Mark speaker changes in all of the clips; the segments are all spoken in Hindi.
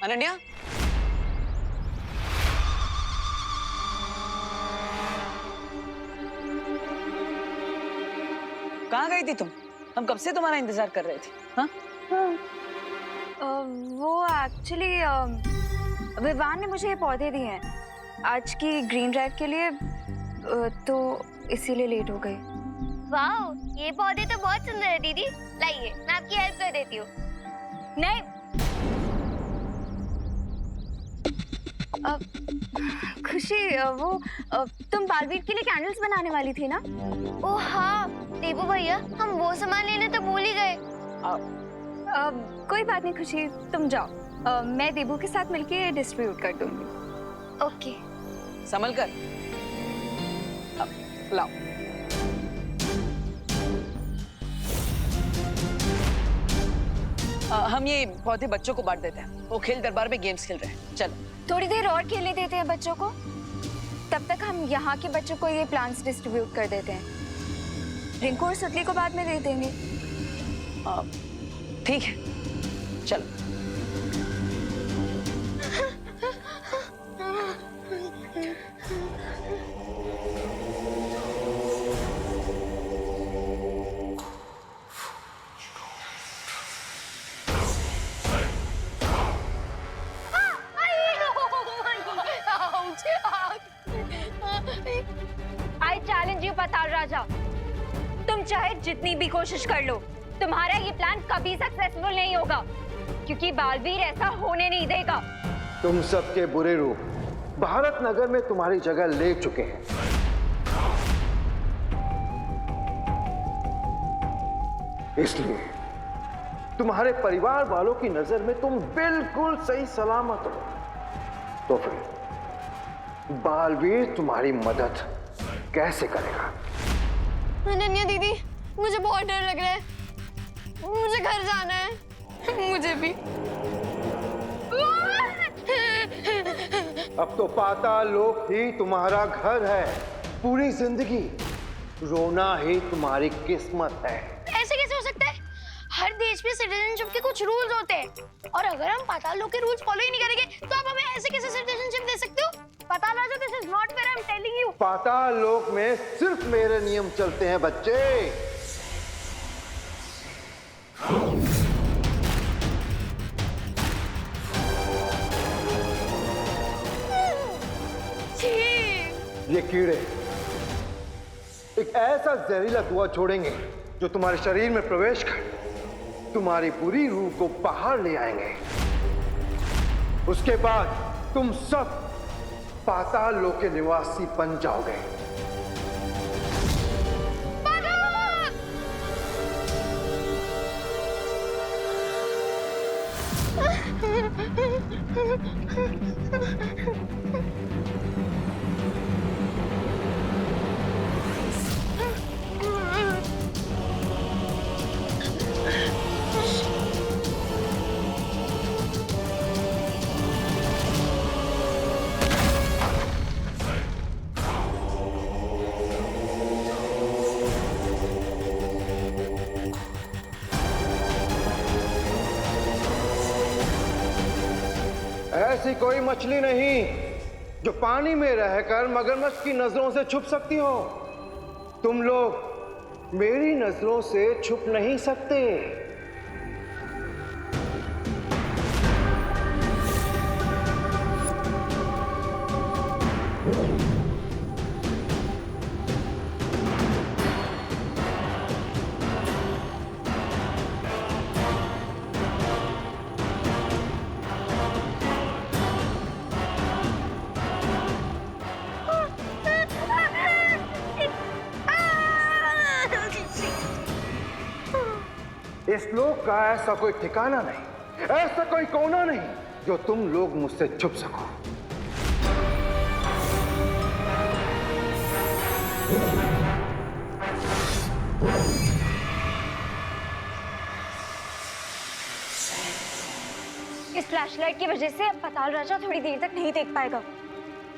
Speaker 1: अनन्या, कहाँ गई थी तुम? हम कब से तुम्हारा इंतजार कर रहे थे। हाँ?
Speaker 2: वो एक्चुअली विवान ने मुझे ये पौधे दिए हैं आज की ग्रीन ड्राइव के लिए, तो इसीलिए लेट हो गई।
Speaker 3: वाओ, ये पौधे तो बहुत सुंदर है दीदी। लाइए, मैं आपकी हेल्प कर देती हूँ।
Speaker 2: नहीं, खुशी, वो तुम बालवीर के लिए कैंडल्स बनाने वाली थी ना?
Speaker 3: ओह हाँ, देबू भैया, हम वो सामान लेने तो भूल ही गए।
Speaker 2: कोई बात नहीं खुशी, तुम जाओ, मैं देबू के साथ मिलके डिस्ट्रीब्यूट कर दूंगी।
Speaker 3: ओके।
Speaker 1: संभल कर। लाओ। हम ये पौधे बच्चों को बांट देते हैं, वो खेल दरबार में गेम्स खेल रहे हैं। चलो
Speaker 2: थोड़ी देर और खेलने देते हैं बच्चों को, तब तक हम यहाँ के बच्चों को ये प्लांट्स डिस्ट्रीब्यूट कर देते हैं। रिंकू और सुतली को बाद में दे देंगे।
Speaker 1: ठीक है, चलो।
Speaker 2: आई चैलेंज यू पताल राजा, तुम चाहे जितनी भी कोशिश कर लो, तुम्हारा ये प्लान कभी सक्सेसफुल नहीं होगा, क्योंकि बालवीर ऐसा होने नहीं देगा।
Speaker 4: तुम सबके बुरे रूप भारत नगर में तुम्हारी जगह ले चुके हैं। इसलिए तुम्हारे परिवार वालों की नजर में तुम बिल्कुल सही सलामत हो। तो फिर बालवीर तुम्हारी मदद कैसे करेगा?
Speaker 3: अनन्या दीदी, मुझे बहुत डर लग रहा है। मुझे घर जाना है। मुझे भी।
Speaker 4: अब तो पाताल लोक ही तुम्हारा घर है। पूरी जिंदगी रोना ही तुम्हारी किस्मत है।
Speaker 3: ऐसे कैसे हो सकता है? हर देश में सिटीजनशिप के कुछ रूल्स होते हैं, और अगर हम पाताल लोक के रूल्स फॉलो ही नहीं करेंगे तो आप हमें ऐसे कैसे सिटीजनशिप दे सकते हो? पाताल राजा, this is not fair, I am telling you.
Speaker 4: पाताल लोक में सिर्फ मेरे नियम चलते हैं बच्चे। ये कीड़े एक ऐसा जहरीला धुआं छोड़ेंगे जो तुम्हारे शरीर में प्रवेश कर तुम्हारी बुरी रूह को बाहर ले आएंगे। उसके बाद तुम सब पाताल लोक के निवासी बन जाओगे। ऐसी कोई मछली नहीं जो पानी में रहकर मगरमच्छ की नजरों से छुप सकती हो। तुम लोग मेरी नजरों से छुप नहीं सकते। इस लोक का ऐसा कोई ठिकाना नहीं, ऐसा कोई कोना नहीं जो तुम लोग मुझसे छुप सको।
Speaker 2: इस फ्लैशलाइट की वजह से अब पाताल राजा थोड़ी देर तक नहीं देख पाएगा।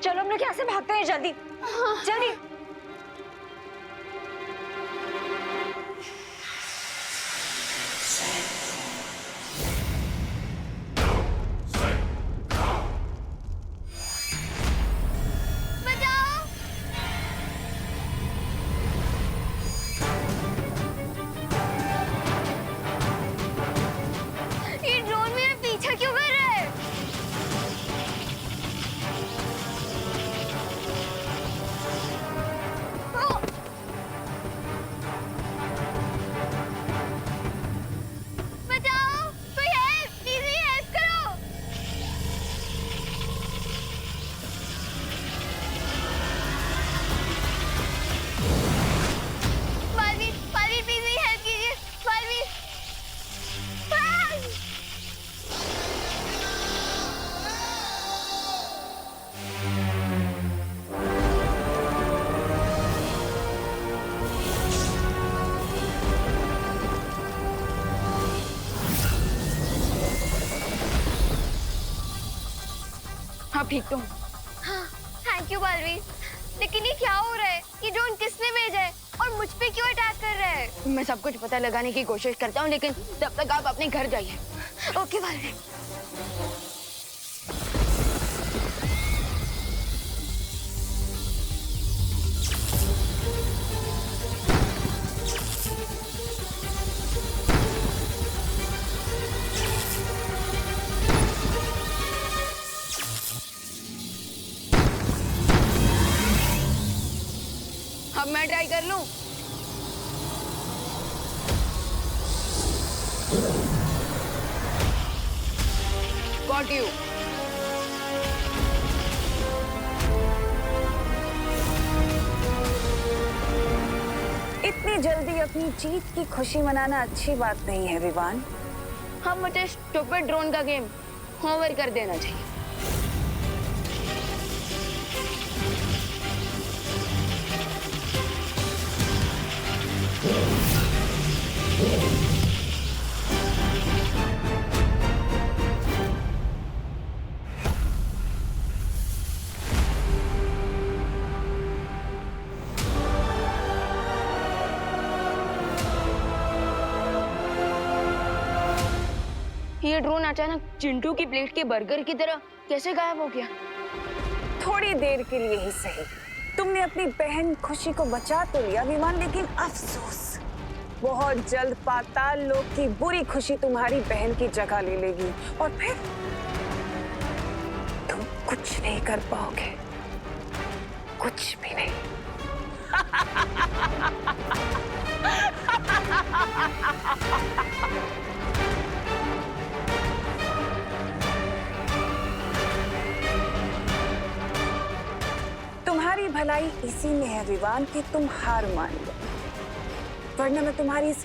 Speaker 2: चलो हम लोग यहाँ से भागते हैं, जल्दी जल्दी।
Speaker 3: आप ठीक तो?
Speaker 2: हाँ, थैंक यू बालवीर। लेकिन ये क्या हो रहा है? ये ड्रोन किसने भेजा है और मुझ पे क्यों अटैक कर रहा है?
Speaker 3: मैं सब कुछ पता लगाने की कोशिश करता हूँ, लेकिन तब तक आप अपने घर जाइए।
Speaker 2: ओके बालवीर।
Speaker 3: अब मैं ट्राई कर लूं? Got you.
Speaker 5: इतनी जल्दी अपनी जीत की खुशी मनाना अच्छी बात नहीं है विवान।
Speaker 3: हम मुझे स्टूपिड ड्रोन का गेम ओवर कर देना चाहिए। ये ड्रोन अचानक चिंटू की प्लेट के बर्गर की तरह कैसे गायब हो गया?
Speaker 5: थोड़ी देर के लिए ही सही, तुमने अपनी बहन खुशी को बचा तो लिया विमान, लेकिन अफसोस बहुत जल्द पाताल लोक की बुरी खुशी तुम्हारी बहन की जगह ले लेगी और फिर तुम कुछ नहीं कर पाओगे, कुछ भी नहीं। तुम्हारी भलाई इसी में है विवान कि तुम हार मान लो, वरना मैं तुम्हारी इस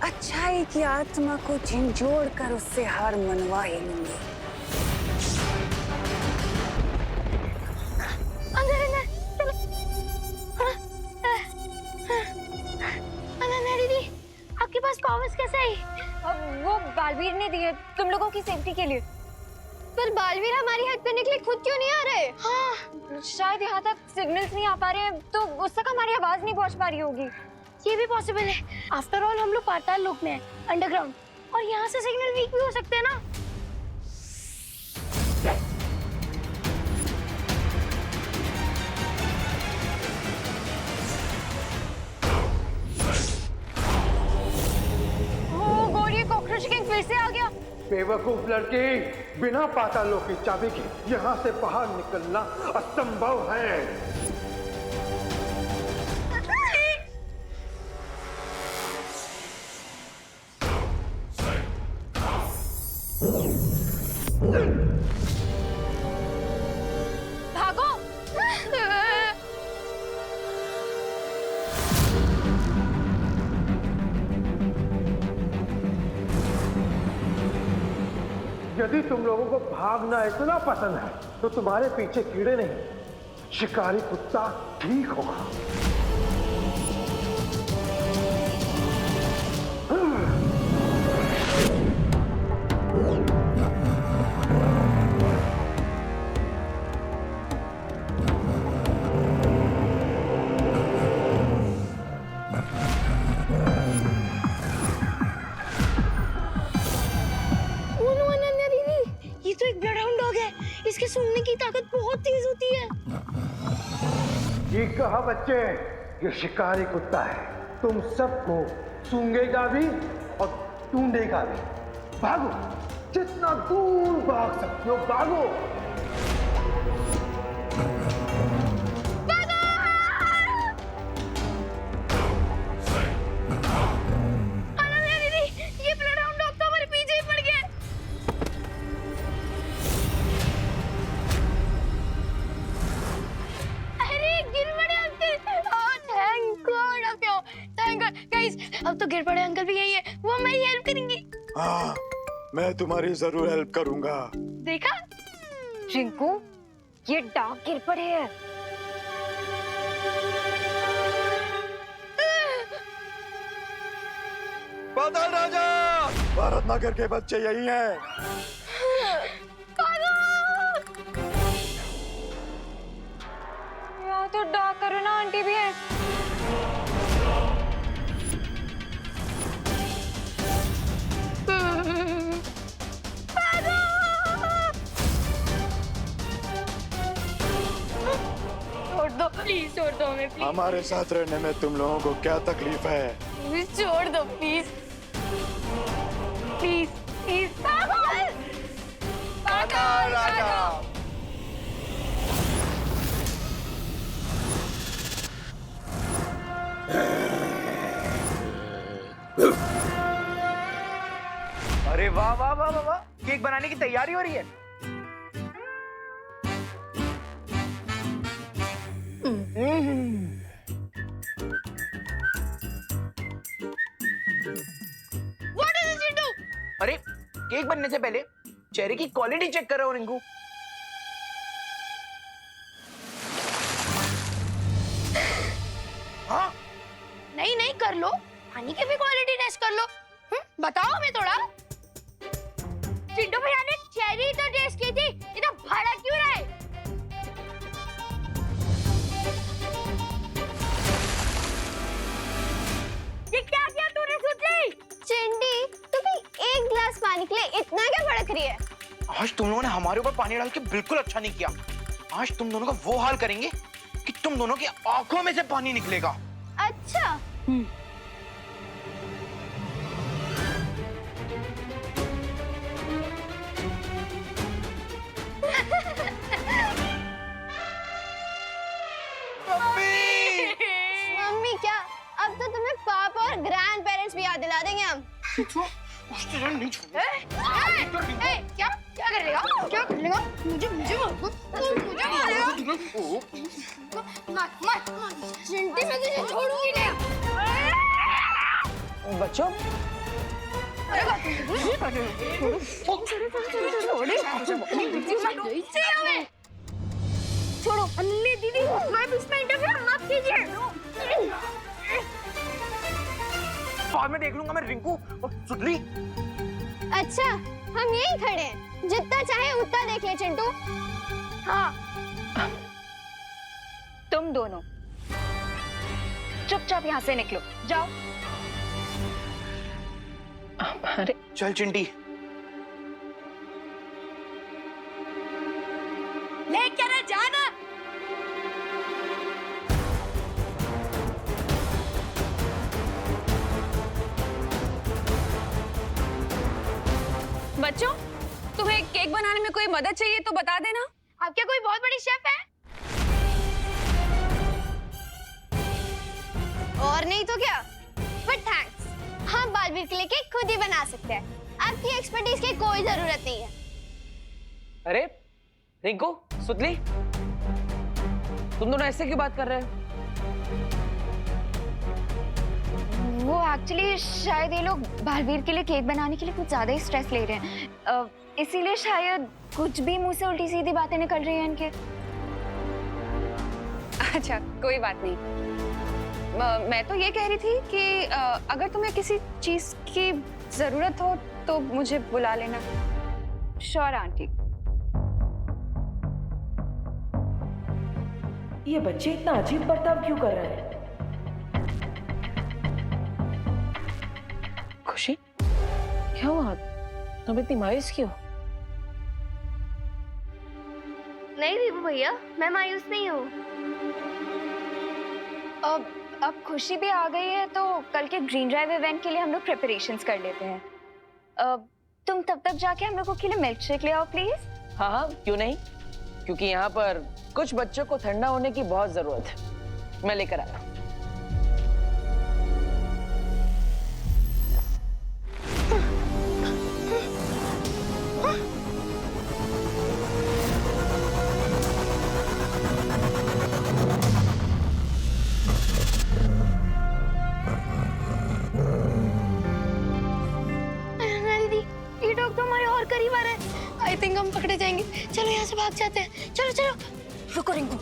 Speaker 5: अच्छाई की आत्मा को झिंझोड़ कर उससे हार मनवा ही लूंगी।
Speaker 2: अंदर अंदर चलो। अनन्या दीदी, आपके पास पावर्स कैसे आई? वो बालवीर ने दिए तुम लोगों की सेफ्टी के लिए। पर बालवीर हमारी हेल्प करने के लिए खुद क्यों नहीं आ रहे? हाँ, शायद यहाँ तक सिग्नल्स नहीं आ पा रहे हैं, तो उस तक हमारी आवाज नहीं पहुँच पा रही होगी।
Speaker 3: ये भी पॉसिबल है। आफ्टर ऑल हम लोग पाताल लोक में हैं, अंडरग्राउंड, और यहाँ से सिग्नल वीक भी हो सकते हैं ना।
Speaker 2: ओ गॉड, ये कॉकरोच किंग फिर से आ गया।
Speaker 4: बेवकूफ लड़की, बिना पातालों की चाबी के यहाँ से बाहर निकलना असंभव है।
Speaker 2: भागो।
Speaker 4: यदि तुम लोगों को भागना इतना पसंद है तो तुम्हारे पीछे कीड़े नहीं, शिकारी कुत्ता ठीक होगा।
Speaker 3: ये तो एक ब्लडहाउंड डॉग है, इसके सूंघने की ताकत बहुत तेज होती है।
Speaker 4: ठीक कहा बच्चे, ये शिकारी कुत्ता है, तुम सबको सूंघेगा भी और ढूंढेगा भी। भागो, जितना दूर भाग सकते हो भागो।
Speaker 3: अनन्या दीदी, ये ब्लडहाउंड डॉग तो हमारे पीछे ही पड़ गया। अरे गिर पड़े uncle. Oh thank God, thank God guys, अब तो गिर पड़े अंकल भी यही है, वो हमारी हेल्प करेंगे।
Speaker 6: हाँ, मैं तुम्हारी जरूर हेल्प करूंगा।
Speaker 3: देखा
Speaker 2: रिंकू, ये डॉग गिर पड़े हैं।
Speaker 6: पाताल राजा, भारत नगर के बच्चे यही हैं।
Speaker 3: प्लीज छोड़ दो हमें, प्लीज
Speaker 6: हमारे साथ रहने में तुम लोगों को क्या तकलीफ है?
Speaker 3: प्लीज छोड़ दो, प्लीज प्लीज प्लीज। पागल पागल पागल।
Speaker 7: अरे वाह वाह वाह वाह वाह, केक बनाने की तैयारी हो रही है।
Speaker 3: What is it, Chintu?
Speaker 7: अरे केक बनने से पहले चेहरे की क्वालिटी चेक कर रहा हूँ रिंकू। हाँ
Speaker 3: नहीं नहीं कर लो, पानी की भी क्वालिटी टेस्ट कर लो। बताओ हमें थोड़ा। चिंटू भैया ने चेरी तो टेस्ट की थी, इतना भाड़ा क्यों रहा है? ये क्या किया तूने सुतली?
Speaker 2: चिंटी, तू भी एक गिलास पानी के लिए इतना क्या भड़क रही है?
Speaker 7: आज तुम लोगों ने हमारे ऊपर पानी डाल के बिल्कुल अच्छा नहीं किया। आज तुम दोनों का वो हाल करेंगे कि तुम दोनों की आंखों में से पानी निकलेगा।
Speaker 2: अच्छा। मम्मी क्या? अब तो तुम्हें पापा और ग्रैंड पेरेंट्स भी याद दिला देंगे हम।
Speaker 3: क्या क्या कर लेगा? क्या कर लेगा? मुझे मुझे मुझे मारेगा। मत चिंटी, मैं तुझे छोड़ूंगी नहीं।
Speaker 1: बच्चों
Speaker 3: छोड़ो अन्नी दीदी, मैं इसमें इंटरफेयर मत कीजिए।
Speaker 7: बाद में देख लूंगा मैं रिंकू और सुतली।
Speaker 2: अच्छा, हम यहीं खड़े हैं, जितना चाहे उतना देख ले चिंटू।
Speaker 3: हाँ
Speaker 5: तुम दोनों चुपचाप यहाँ से निकलो, जाओ।
Speaker 1: अरे
Speaker 7: चल चिंटी।
Speaker 3: लेकर जाना।
Speaker 5: बच्चों, तुम्हें केक बनाने में कोई मदद चाहिए तो बता देना।
Speaker 3: आपके कोई बहुत बड़ी शेफ है?
Speaker 2: और नहीं तो क्या? बट थैंक्स, हम बालवीर के लिए केक खुद ही बना सकते हैं। आपकी एक्सपर्टीज की कोई जरूरत नहीं है।
Speaker 1: अरे रिंकू, सुतली, तुम दोनों ऐसे क्यों बात कर रहे हो?
Speaker 2: वो एक्चुअली शायद ये लोग बालवीर के लिए केक बनाने के लिए कुछ ज्यादा ही स्ट्रेस ले रहे हैं, इसीलिए शायद कुछ भी मुंह से उल्टी सीधी बातें निकल रही हैं इनके।
Speaker 5: अच्छा, कोई बात नहीं। मैं तो ये कह रही थी कि अगर तुम्हें किसी चीज की जरूरत हो तो मुझे बुला लेना। Sure aunty.
Speaker 8: ये बच्चे इतना अजीब बर्ताव क्यों कर रहे हैं?
Speaker 1: खुशी, क्या हुआ? तुम इतनी मायूस क्यों?
Speaker 2: नहीं विभू भैया, मैं मायूस नहीं हूँ। अब खुशी भी आ गई है तो कल के ग्रीन ड्राइव इवेंट के लिए हम लोग प्रिपरेशंस कर लेते हैं। तुम तब तक जाके हम लोगों के लिए मिल्क शेक ले आओ प्लीज।
Speaker 1: हाँ हाँ, क्यों नहीं, क्योंकि यहाँ पर कुछ बच्चों को ठंडा होने की बहुत जरूरत है। मैं लेकर आया।
Speaker 3: ये डॉग तो हमारे और करीब आ रहा है। आई थिंक हम पकड़े जाएंगे। चलो यहाँ से भाग जाते हैं। चलो चलो।
Speaker 2: रुको रिंकू,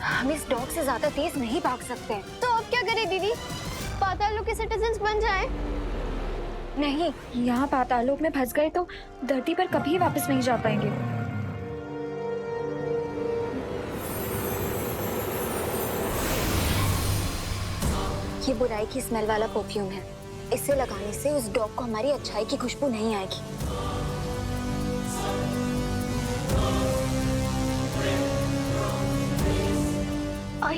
Speaker 2: हम इस डॉग से ज्यादा तेज नहीं भाग सकते। तो अब क्या करें दीदी? पाताल लोक के सिटीजन्स बन जाएं?
Speaker 9: नहीं, यहाँ पातालोक में फंस गए तो धरती पर कभी वापस नहीं जा पाएंगे।
Speaker 2: ये बुराई की स्मेल वाला परफ्यूम है। इसे लगाने से उस डॉग को हमारी अच्छाई की खुशबू नहीं आएगी।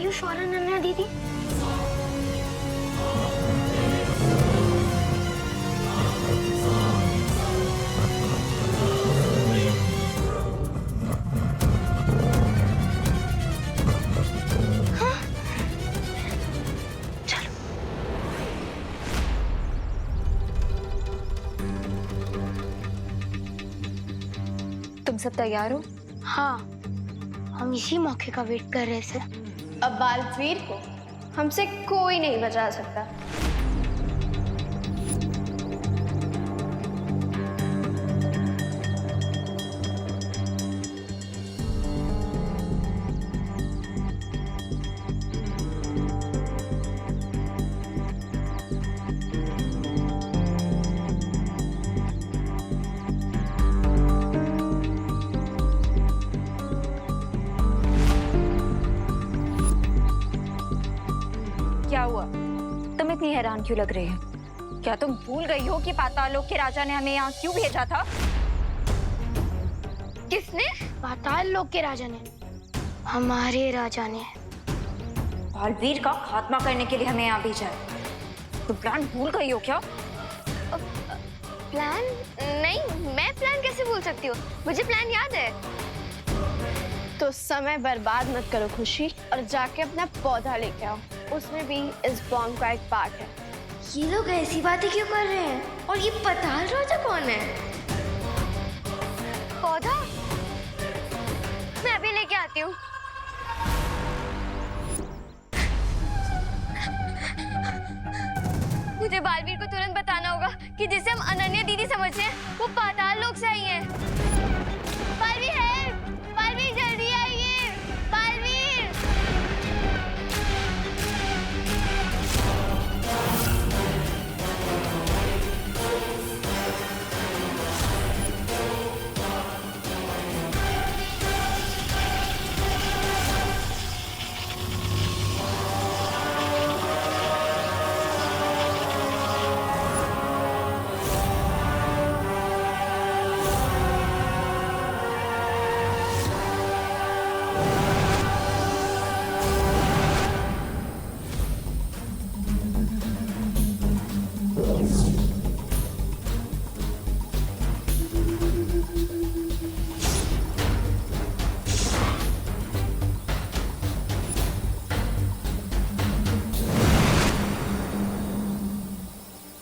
Speaker 2: यू श्योर अनन्या दीदी?
Speaker 9: तुम सब तैयार हो?
Speaker 3: हाँ, हम इसी मौके का वेट कर रहे थे।
Speaker 2: अब बालवीर को हमसे कोई नहीं बचा सकता।
Speaker 9: क्या हुआ? तुम इतनी हैरान क्यों लग रही हो? क्या तुम भूल गई हो कि पातालोक के राजा ने हमें यहाँ क्यों भेजा था?
Speaker 3: किसने? पाताल लोक के राजा ने, हमारे राजा ने।
Speaker 9: बालवीर का खात्मा करने के लिए हमें यहाँ भेजा है। तुम प्लान भूल गई हो क्या?
Speaker 2: प्लान? नहीं, मैं प्लान कैसे भूल सकती हूँ? मुझे प्लान याद है। तो समय बर्बाद मत करो खुशी, और जाके अपना पौधा लेके आओ। उसमें भी इस बॉम्ब का एक पार्ट है।
Speaker 3: ये लोग ऐसी बातें क्यों कर रहे हैं? और ये पाताल राजा कौन है?
Speaker 2: पौधा? मैं अभी लेके आती हूँ। मुझे बालवीर को तुरंत बताना होगा कि जिसे हम अनन्या दीदी समझते हैं वो पाताल लोक से आई है। बालवीर है, बालवीर जल्दी आइए, बालवीर।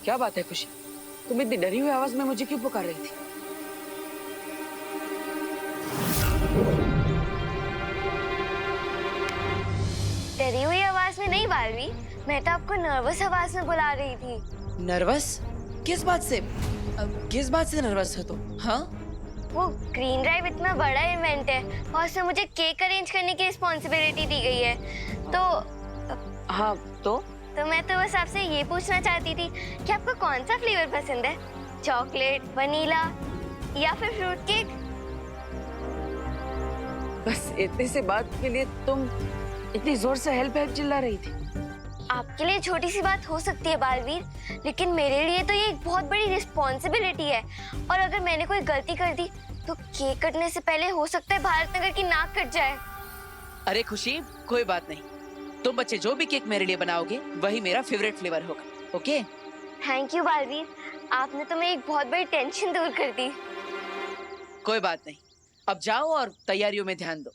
Speaker 1: क्या बात है खुशी? तुम इतनी डरी हुई आवाज में मुझे क्यों पुकार रही थी?
Speaker 2: डरी हुई आवाज में नहीं बालवीर, मैं तो आपको नर्वस आवाज में बुला रही थी।
Speaker 1: नर्वस? किस बात से? किस बात से नर्वस है तुम? हाँ?
Speaker 2: वो ग्रीन ड्राइव इतना बड़ा इवेंट है और उसमें मुझे केक अरेंज करने की रिस्पॉन्सिबिलिटी दी गई है। तो
Speaker 1: हाँ
Speaker 2: तो मैं तो बस आपसे ये पूछना चाहती थी कि आपको कौन सा फ्लेवर पसंद है? चॉकलेट, वनीला या फिर फ्रूट केक?
Speaker 1: बस इतनी सी बात के लिए तुम इतनी जोर से हेल्प हेल्प चिल्ला रही थी?
Speaker 2: आपके लिए छोटी सी बात हो सकती है बालवीर, लेकिन मेरे लिए तो ये एक बहुत बड़ी रिस्पॉन्सिबिलिटी है। और अगर मैंने कोई गलती कर दी तो केक कटने से पहले हो सकता है भारत नगर की नाक कट जाए।
Speaker 1: अरे खुशी, कोई बात नहीं। तुम बच्चे जो भी केक मेरे लिए बनाओगे वही मेरा फेवरेट फ्लेवर होगा। ओके?
Speaker 2: थैंक यू बालवीर, आपने तो मेरी एक बहुत बड़ी टेंशन दूर कर दी।
Speaker 1: कोई बात नहीं, अब जाओ और तैयारियों में ध्यान दो।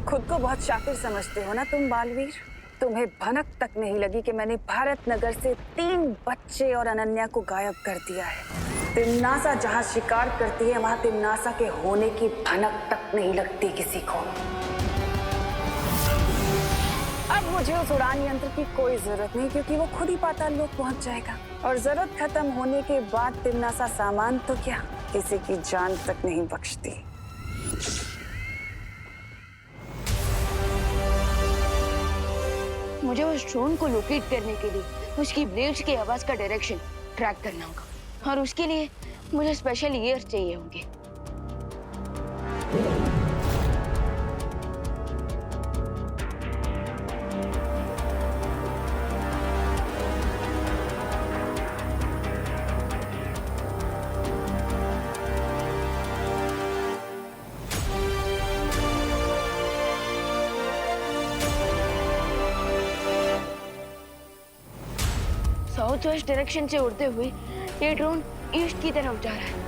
Speaker 5: खुद को बहुत शातिर समझते हो ना तुम बालवीर? तुम्हें भनक तक नहीं लगी कि मैंने भारत नगर से 3 बच्चे और अनन्या को गायब कर दिया है। तिम्नासा जहाँ शिकार करती है वहाँ तिम्नासा के होने की भनक तक नहीं लगती किसी को। अब मुझे उस उड़ान यंत्र की कोई जरूरत नहीं, क्योंकि वो खुद ही पाताल लोक पहुँच जाएगा। और जरूरत खत्म होने के बाद तिम्नासा सामान तो क्या, किसी की जान तक नहीं बख्शती।
Speaker 1: मुझे उस ड्रोन को लोकेट करने के लिए उसकी ब्लेड्स की आवाज का डायरेक्शन ट्रैक करना होगा, और उसके लिए
Speaker 2: मुझे स्पेशल ईयर चाहिए होंगे। साउथ वेस्ट डायरेक्शन से उड़ते हुए ये ड्रोन ईस्ट की तरफ जा रहा है।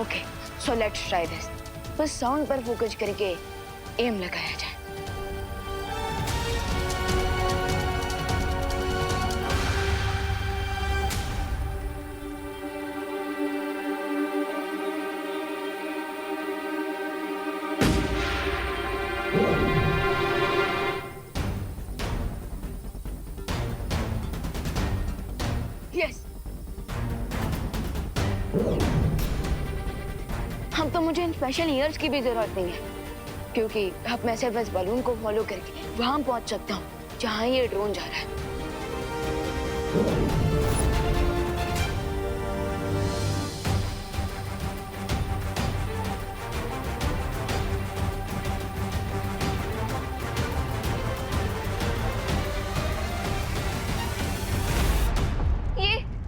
Speaker 2: Okay, so let's try this. बस साउंड पर फोकस करके एम लगाया जाए। यस, हम तो मुझे इन स्पेशल ईयर्स की भी जरूरत नहीं है, क्योंकि अब मैं सिर्फ इस बलून को फॉलो करके वहां पहुंच सकता हूँ जहां ये ड्रोन जा रहा है।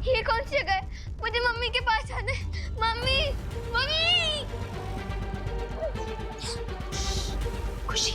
Speaker 2: ये कौन सी जगह है? मुझे मम्मी के पास जाना है। Mummy, mummy! खुशी,